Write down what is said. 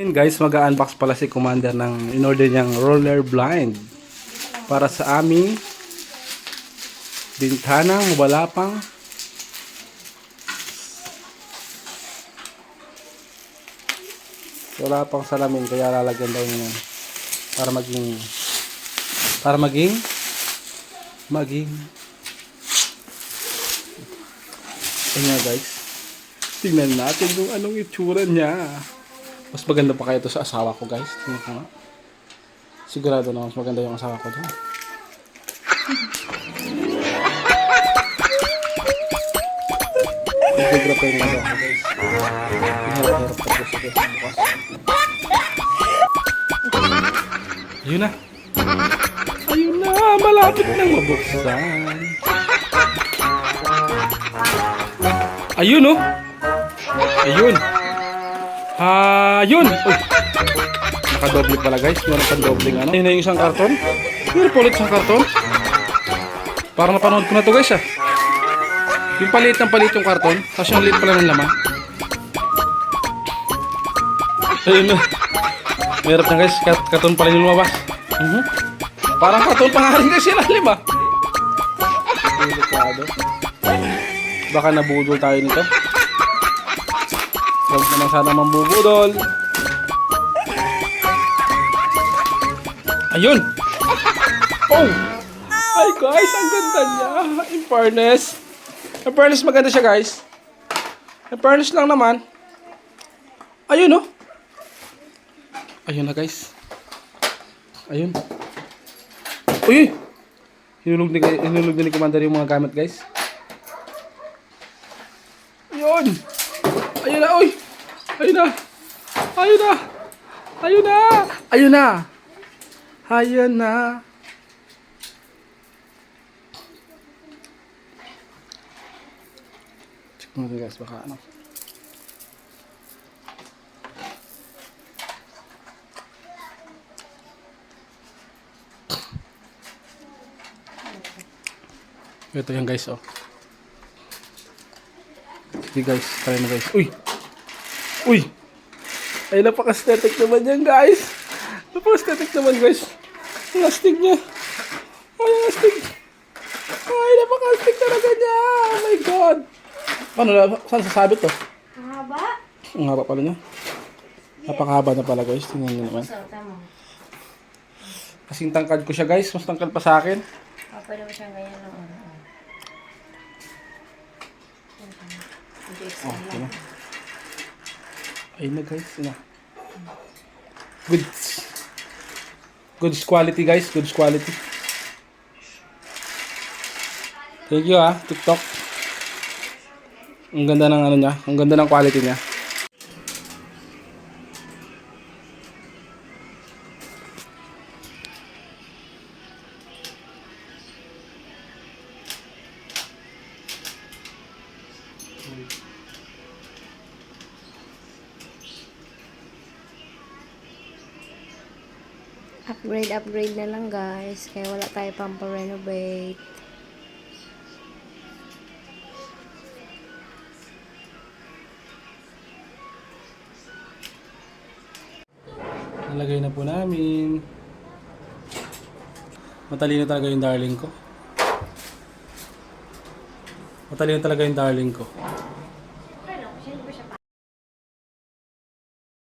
Yun guys, mag-unbox pala si Commander ng in-order niyang roller blind para sa aming bintanang mabalapang wala pang salamin, kaya lalagyan daw niya para maging ayan guys, tingnan natin kung anong itsura niya. Mas maganda pa kaya ito sa asawa ko guys. Tingnan ko nga. Sigurado na mas maganda yung asawa ko dyan. Nag-grab ko yung mga ako guys. Hinarap-harap pa po sa bukas. Ayun na. Ayun na. Malapit nang mabuksan. Ayun oh. Ayun. Ayun. Uy. Nakadoble pala guys. Meron pang dobling ano. Ayun na yung isang karton. Meron po ulit isang karton. Parang napanood ko na to guys ah. Yung palit ng palit yung karton. Tapos yung liit pala ng laman. Ayun na. Meron na guys. Karton pala yung lumabas. Parang karton pa nga rin kasi lalim ah. Baka nabudol tayo nito. Huwag naman sana mambubudol. Ayun. Oh. Ay guys, ang ganda niya. In fairness. In fairness, maganda siya guys. In fairness lang naman. Ayun oh. Ayun na guys. Ayun. Uy. Hinulog ni Commander yung mga gamit guys. Ayun. Ayun na, uy. Ayun na. Ayun na. Ayun na. Ayun na. Ayun na. Check mo ito guys, baka ano. Ito yan guys, oh. Sige guys, try na guys. Uy! Uy! Ay, napaka-aesthetic naman yan guys. Napaka-aesthetic naman guys. Ang astig niya. Ay, ang astig. Ay, napaka-astig talaga niya. Oh my God. Paano na? Saan sasabit to? Ang haba? Ang haba pala niya. Napakahaba na pala guys. Tingnan niyo naman. Kasing tangkad ko siya guys. Mas tangkad pa sa akin. Pwede mo siyang ganyan ng ano. Oh, ito na. Ayun na guys. Ayun na. Good quality guys. Good quality. Thank you ah, TikTok. Ang ganda ng ano niya. Ang ganda ng quality niya. Upgrade na lang guys. Kaya wala tayo pang pa-renovate. Nalagay na po namin. Matalino talaga yung darling ko. Matalino talaga yung darling ko.